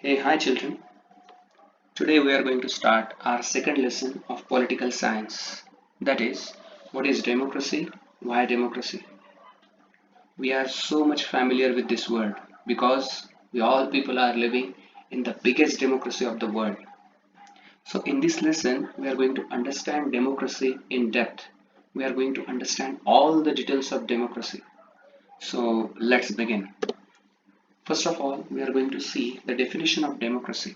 Hi children. Today we are going to start our second lesson of political science. That is, what is democracy? Why democracy? We are so much familiar with this word because we all people are living in the biggest democracy of the world. So in this lesson, we are going to understand democracy in depth. We are going to understand all the details of democracy. So let's begin. First of all, we are going to see the definition of democracy.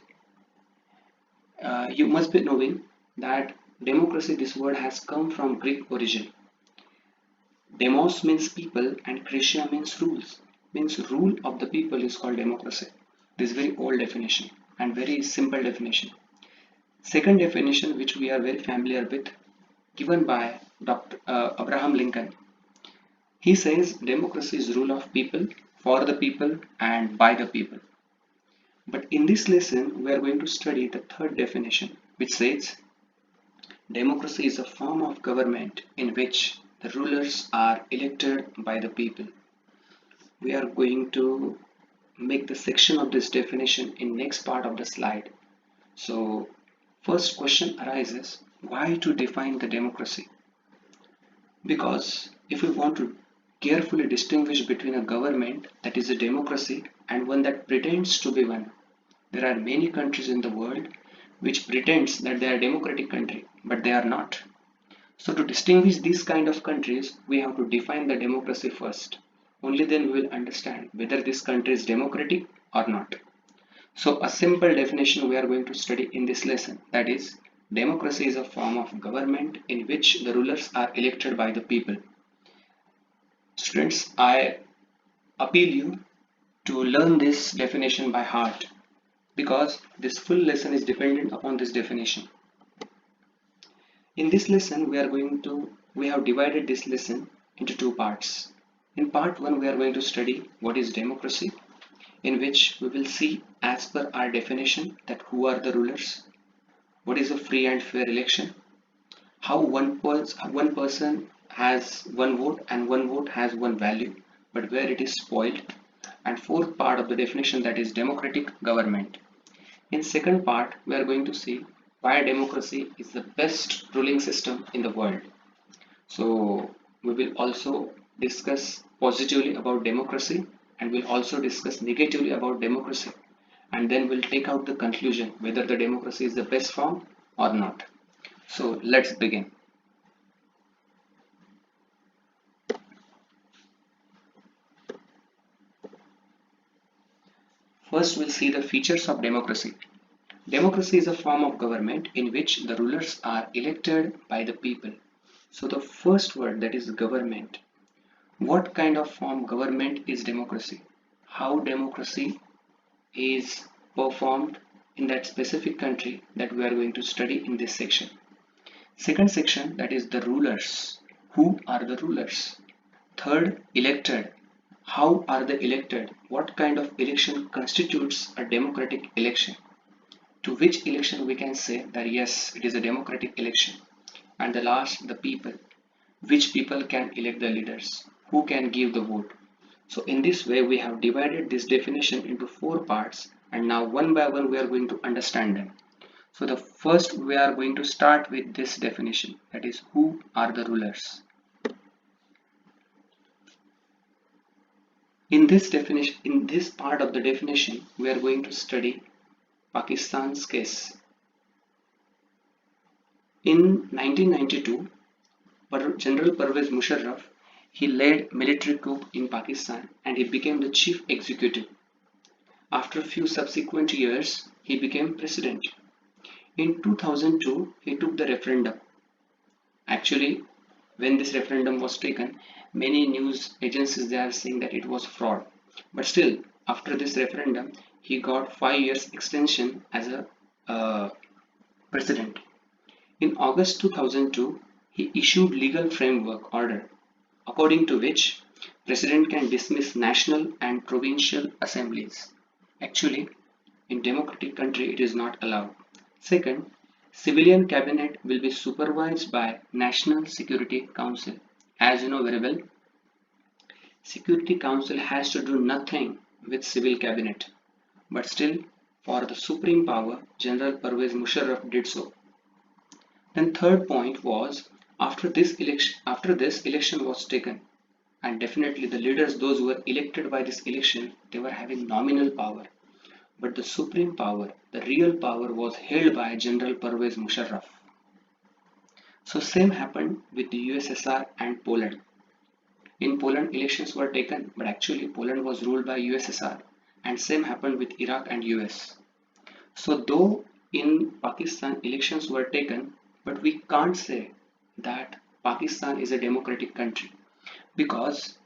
You must be knowing that democracy, this word has come from Greek origin. Demos means people and kratia means rules. Means rule of the people is called democracy. This very old definition and very simple definition. Second definition which we are very familiar with given by Dr. Abraham Lincoln. He says democracy is rule of people, for the people and by the people. But in this lesson we are going to study the third definition which says democracy is a form of government in which the rulers are elected by the people. We are going to make the section of this definition in next part of the slide. So first question arises, why to define the democracy? Because if we want to carefully distinguish between a government that is a democracy and one that pretends to be one, there are many countries in the world which pretends that they are a democratic country, but they are not. So to distinguish these kind of countries, we have to define the democracy first. Only then we will understand whether this country is democratic or not. So a simple definition we are going to study in this lesson, that is, democracy is a form of government in which the rulers are elected by the people. Students, I appeal you to learn this definition by heart because this full lesson is dependent upon this definition. In this lesson, we have divided this lesson into two parts. In part 1, we are going to study what is democracy, in which we will see as per our definition that who are the rulers, what is a free and fair election, how one person has one vote and one vote has one value, but where it is spoiled, and fourth part of the definition, that is democratic government. In second part, we are going to see why democracy is the best ruling system in the world. So we will also discuss positively about democracy and we'll also discuss negatively about democracy, and then we'll take out the conclusion whether the democracy is the best form or not. So let's begin. First, we'll see the features of democracy. Democracy is a form of government in which the rulers are elected by the people. So the first word, that is government. What kind of form government is democracy? How democracy is performed in that specific country that we are going to study in this section. Second section, that is the rulers. Who are the rulers? Third, elected. How are they elected? What kind of election constitutes a democratic election? To which election we can say that yes, it is a democratic election. And the last, the people. Which people can elect the leaders? Who can give the vote? So in this way, we have divided this definition into four parts, and now one by one we are going to understand them. So the first, we are going to start with this definition, that is, who are the rulers? In this part of the definition, we are going to study Pakistan's case. In 1992, General Pervez Musharraf, he led military coup in Pakistan and he became the chief executive. After a few subsequent years, he became president. In 2002, he took the referendum. Actually, when this referendum was taken, many news agencies, they are saying that it was fraud. But still, after this referendum, he got 5 years extension as a president. In August 2002, he issued legal framework order according to which president can dismiss national and provincial assemblies. Actually, in democratic country it is not allowed. Second, civilian cabinet will be supervised by National Security Council. As you know very well, Security Council has to do nothing with civil cabinet, but still For the supreme power, General Pervez Musharraf did so. Then third point was after this election was taken, and definitely the leaders, those who were elected by this election, they were having nominal power. But the supreme power, the real power was held by General Pervez Musharraf. So same happened with the USSR and Poland. In Poland, elections were taken, but actually Poland was ruled by USSR, and same happened with Iraq and US. So though in Pakistan elections were taken, but we can't say that Pakistan is a democratic country because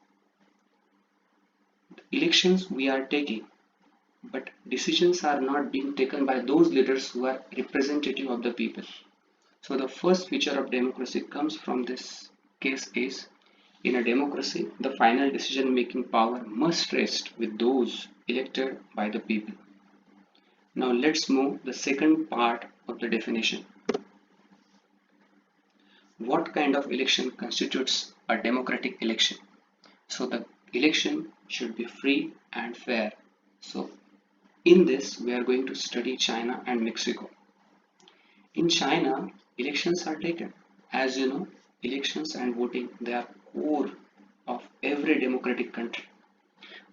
elections we are taking, but decisions are not being taken by those leaders who are representative of the people. So the first feature of democracy comes from this case is in a democracy, the final decision making power must rest with those elected by the people. Now let's move the second part of the definition. What kind of election constitutes a democratic election? So the election should be free and fair. So in this, we are going to study China and Mexico. In China, elections are taken. As you know, elections and voting, they are core of every democratic country.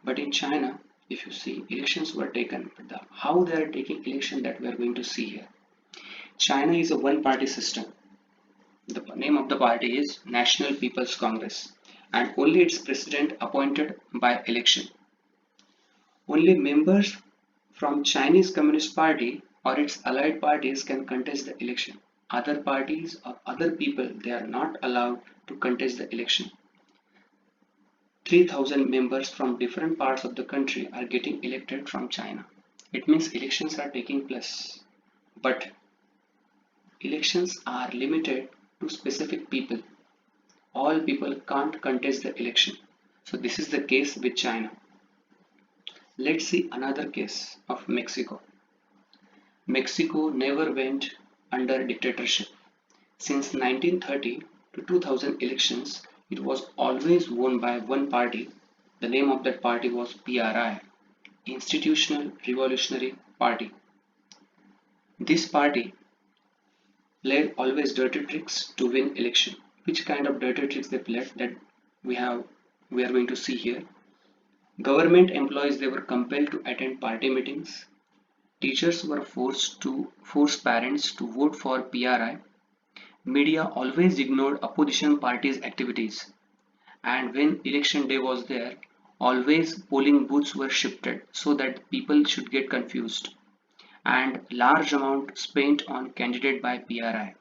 But in China, if you see, elections were taken, but how they are taking election that we are going to see here. China is a one-party system. The name of the party is National People's Congress, and only its president appointed by election. Only members from Chinese Communist Party or its allied parties can contest the election. Other parties or other people, they are not allowed to contest the election. 3,000 members from different parts of the country are getting elected from China. It means elections are taking place, but elections are limited to specific people. All people can't contest the election. So this is the case with China. Let's see another case of Mexico. Mexico never went under dictatorship. Since 1930 to 2000 elections, it was always won by one party. The name of that party was PRI, Institutional Revolutionary Party. This party played always dirty tricks to win election. Which kind of dirty tricks they played that we are going to see here. Government employees, they were compelled to attend party meetings. Teachers were force parents to vote for PRI. Media always ignored opposition parties' activities. And when election day was there, always polling booths were shifted so that people should get confused. And large amount spent on candidate by PRI.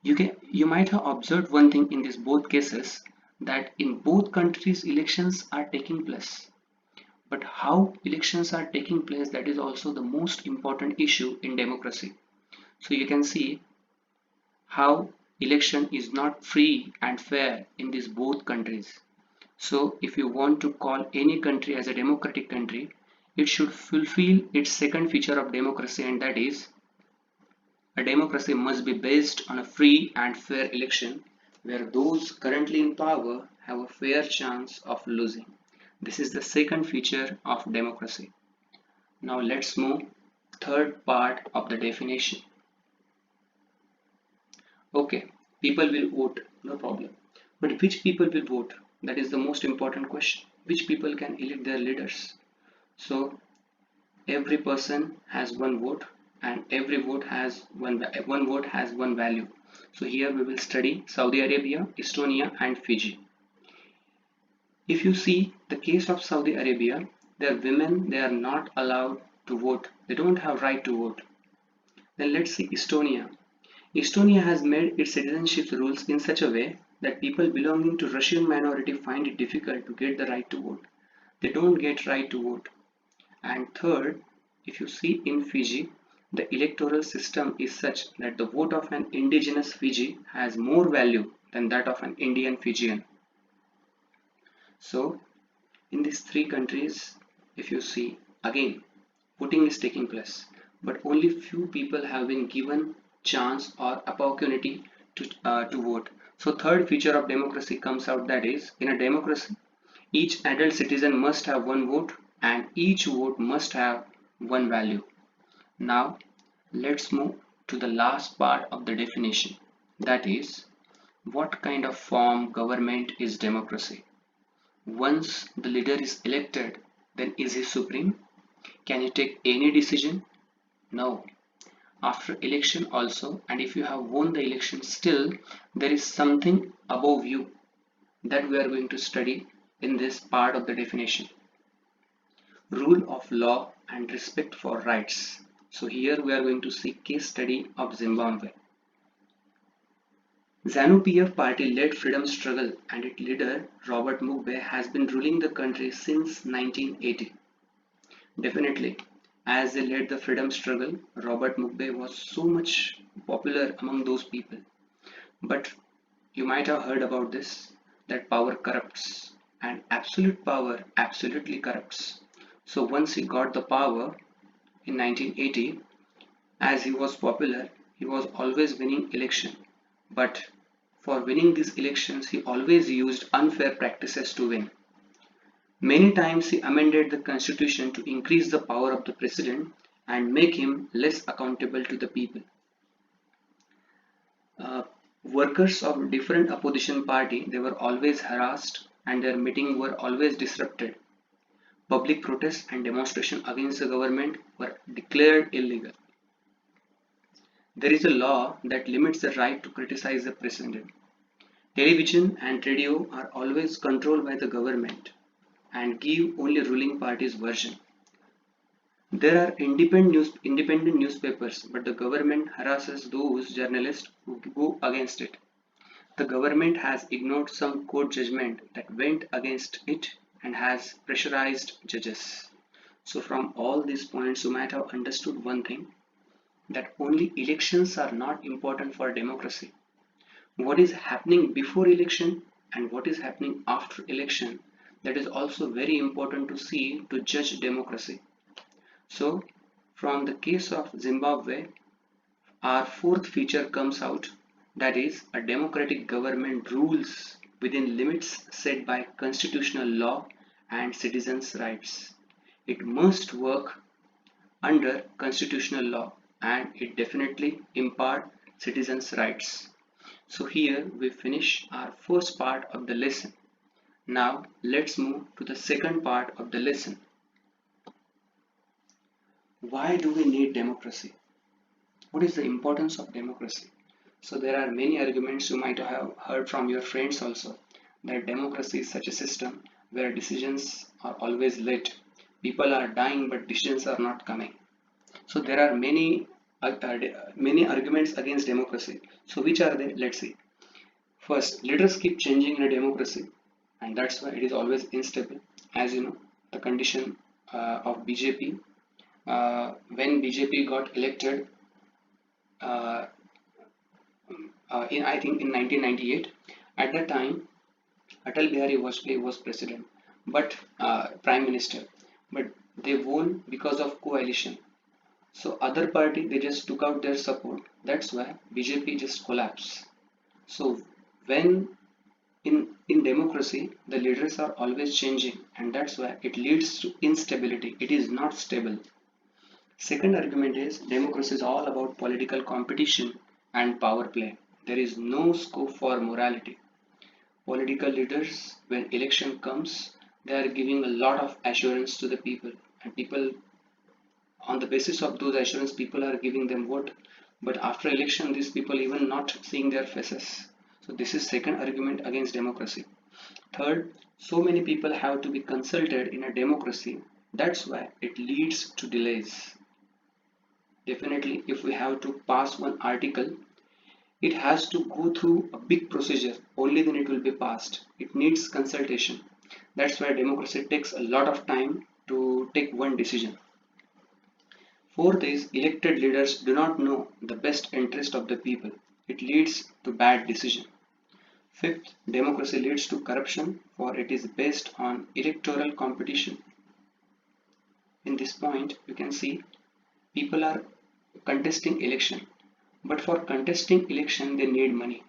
You might have observed one thing in these both cases that in both countries elections are taking place. But how elections are taking place, that is also the most important issue in democracy. So you can see how election is not free and fair in these both countries. So if you want to call any country as a democratic country, it should fulfill its second feature of democracy, and that is a democracy must be based on a free and fair election where those currently in power have a fair chance of losing. This is the second feature of democracy. Now let's move third part of the definition. Okay, people will vote, no problem. But which people will vote? That is the most important question. Which people can elect their leaders? So every person has one vote, and every vote has one vote has one value. So here we will study Saudi Arabia, Estonia and Fiji. If you see the case of Saudi Arabia, their women, they are not allowed to vote. They don't have right to vote. Then let's see Estonia. Estonia has made its citizenship rules in such a way that people belonging to Russian minority find it difficult to get the right to vote. They don't get right to vote. And third, if you see in Fiji, the electoral system is such that the vote of an indigenous Fiji has more value than that of an Indian Fijian. So in these three countries, if you see, again voting is taking place, but only few people have been given chance or opportunity to vote. So third feature of democracy comes out, that is, in a democracy each adult citizen must have one vote and each vote must have one value. Now let's move to the last part of the definition, that is, what kind of form government is democracy? Once the leader is elected, then is he supreme? Can he take any decision? No. After election also, and if you have won the election still, there is something above you that we are going to study in this part of the definition. Rule of law and respect for rights. So here we are going to see case study of Zimbabwe. ZANU-PF party led freedom struggle and its leader Robert Mugabe has been ruling the country since 1980. Definitely, as they led the freedom struggle, Robert Mugabe was so much popular among those people. But you might have heard about this, that power corrupts and absolute power absolutely corrupts. So once he got the power in 1980, as he was popular, he was always winning election. But for winning these elections, he always used unfair practices to win. Many times he amended the constitution to increase the power of the president and make him less accountable to the people. Uh, Workers of different opposition party, they were always harassed and their meetings were always disrupted. Public protests and demonstration against the government were declared illegal. There is a law that limits the right to criticize the president. Television and radio are always controlled by the government and give only ruling party's version. There are independent newspapers, but the government harasses those journalists who go against it. The government has ignored some court judgment that went against it and has pressurized judges. So from all these points you might have understood one thing, that only elections are not important for democracy. What is happening before election and what is happening after election, that is also very important to see to judge democracy. So from the case of Zimbabwe, our fourth feature comes out, that is, a democratic government rules within limits set by constitutional law and citizens' rights. It must work under constitutional law and it definitely impart citizens' rights. So here we finish our first part of the lesson. Now let's move to the second part of the lesson. Why do we need democracy? What is the importance of democracy? So there are many arguments you might have heard from your friends also, that democracy is such a system where decisions are always late. People are dying but decisions are not coming. So there are many arguments against democracy. So which are they? Let's see. First, leaders keep changing in a democracy and that's why it is always unstable. As you know, the condition of BJP, when BJP got elected uh, in I think in 1998. At that time, Atal Bihari Vajpayee was president, but prime minister. But they won because of coalition. So other party they just took out their support. That's why BJP just collapsed. So when in democracy the leaders are always changing and that's why it leads to instability. It is not stable. Second argument is democracy is all about political competition and power play. There is no scope for morality. Political leaders, when election comes, they are giving a lot of assurance to the people, and people, on the basis of those assurance, people are giving them vote. But after election, these people even not seeing their faces. So this is second argument against democracy. Third, so many people have to be consulted in a democracy. That's why it leads to delays. Definitely, if we have to pass one article, it has to go through a big procedure, only then it will be passed. It needs consultation. That's why democracy takes a lot of time to take one decision. Fourth is elected leaders do not know the best interest of the people. It leads to bad decision. Fifth, democracy leads to corruption for it is based on electoral competition. In this point, you can see people are contesting election, but for contesting election they need money,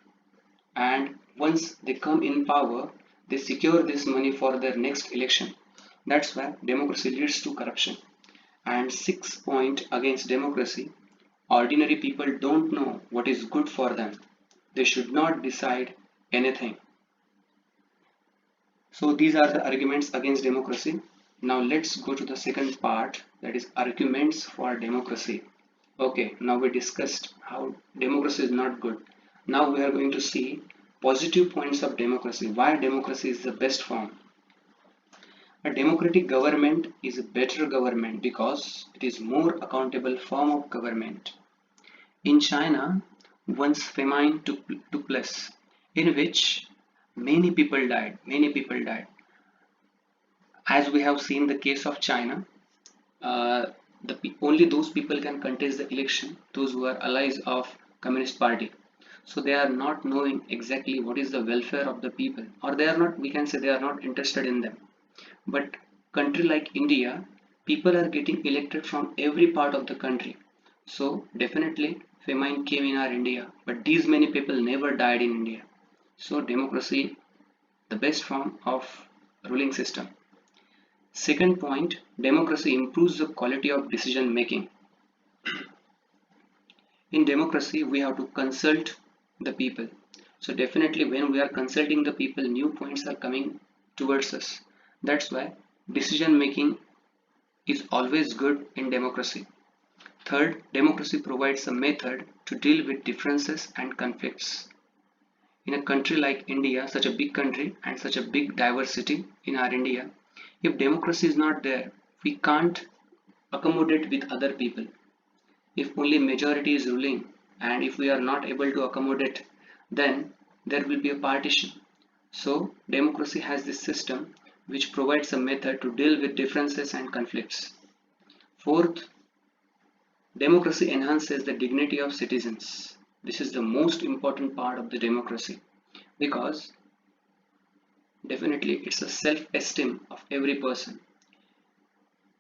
and once they come in power they secure this money for their next election. That's why democracy leads to corruption. And sixth point against democracy, ordinary people don't know what is good for them. They should not decide anything. So these are the arguments against democracy. Now let's go to the second part, that is arguments for democracy. Okay, now we discussed how democracy is not good. Now we are going to see positive points of democracy, why democracy is the best form. A democratic government is a better government because it is more accountable form of government. In China, once famine took place, in which many people died. As we have seen the case of China, uh, only those people can contest the election, those who are allies of Communist Party. So they are not knowing exactly what is the welfare of the people, or they are not, we can say they are not interested in them. But country like India, people are getting elected from every part of the country. So definitely famine came in our India, but these many people never died in India. So democracy, the best form of ruling system. Second point, democracy improves the quality of decision making. In democracy, we have to consult the people. So definitely when we are consulting the people, new points are coming towards us. That's why decision making is always good in democracy. Third, democracy provides a method to deal with differences and conflicts. In a country like India, such a big country and such a big diversity in our India, if democracy is not there, we can't accommodate with other people. If only majority is ruling and if we are not able to accommodate, then there will be a partition. So democracy has this system which provides a method to deal with differences and conflicts. Fourth, democracy enhances the dignity of citizens. This is the most important part of the democracy because definitely it's a self-esteem of every person.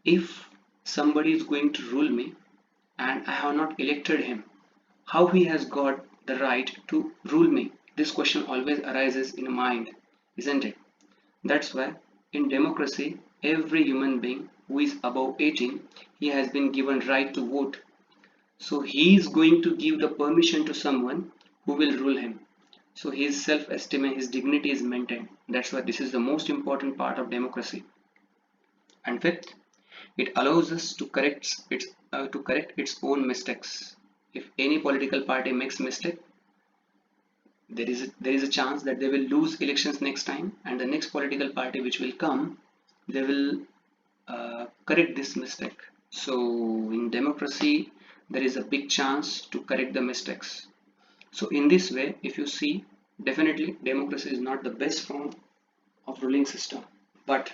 If somebody is going to rule me and I have not elected him, how he has got the right to rule me? This question always arises in mind, isn't it? That's why in democracy, every human being who is above 18, he has been given right to vote. So he is going to give the permission to someone who will rule him. So his self-esteem and his dignity is maintained. That's why this is the most important part of democracy. And fifth, it allows us to correct its own mistakes. If any political party makes mistake, there is a chance that they will lose elections next time, and the next political party which will come, they will correct this mistake. So in democracy, there is a big chance to correct the mistakes. So in this way, if you see, definitely democracy is not the best form of ruling system, but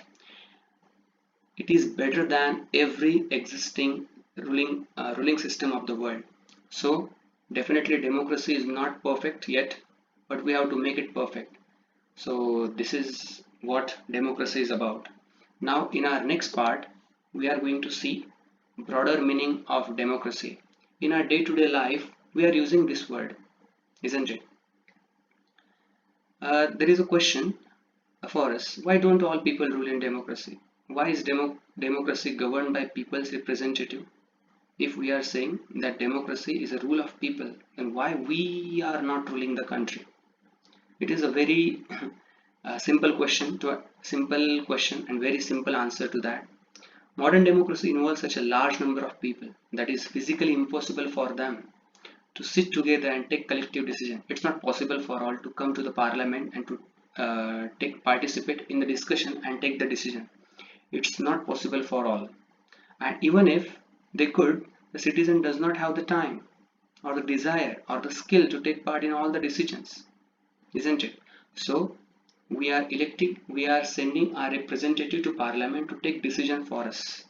it is better than every existing ruling system of the world. So definitely democracy is not perfect yet, but we have to make it perfect. So this is what democracy is about. Now in our next part, we are going to see broader meaning of democracy. In our day-to-day life, we are using this word, isn't it? There is a question for us. Why don't all people rule in democracy? Why is democracy governed by people's representative? If we are saying that democracy is a rule of people, then why we are not ruling the country? It is a very simple question and very simple answer to that. Modern democracy involves such a large number of people that is physically impossible for them to sit together and take collective decision. It's not possible for all to come to the parliament and to take participate in the discussion and take the decision. It's not possible for all. And even if they could, the citizen does not have the time or the desire or the skill to take part in all the decisions, isn't it? So we are sending our representative to parliament to take decision for us.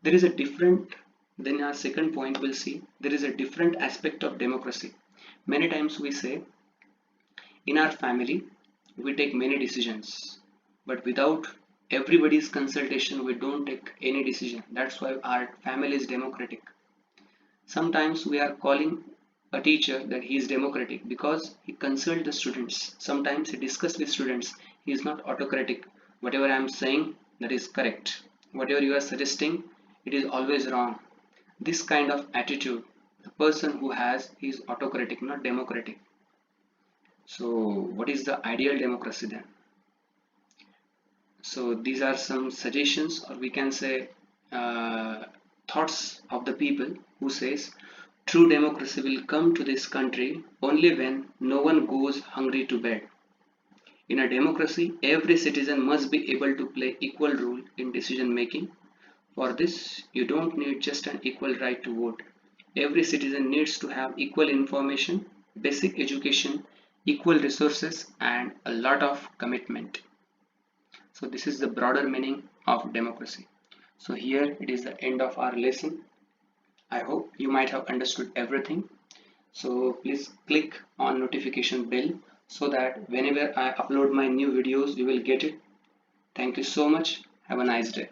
There is a different, then our second point we'll see, there is a different aspect of democracy. Many times we say, in our family, we take many decisions, but without everybody's consultation, we don't take any decision. That's why our family is democratic. Sometimes we are calling a teacher that he is democratic because he consults the students. Sometimes he discusses with students. He is not autocratic. Whatever I am saying, that is correct. Whatever you are suggesting, it is always wrong. This kind of attitude, the person who has is autocratic, not democratic. So what is the ideal democracy then? So these are some suggestions, or we can say thoughts of the people who says true democracy will come to this country only when no one goes hungry to bed. In a democracy, every citizen must be able to play equal role in decision making. For this, you don't need just an equal right to vote. Every citizen needs to have equal information, basic education, equal resources, and a lot of commitment. So this is the broader meaning of democracy. So here it is the end of our lesson. I hope you might have understood everything. So please click on notification bell so that whenever I upload my new videos, you will get it. Thank you so much. Have a nice day.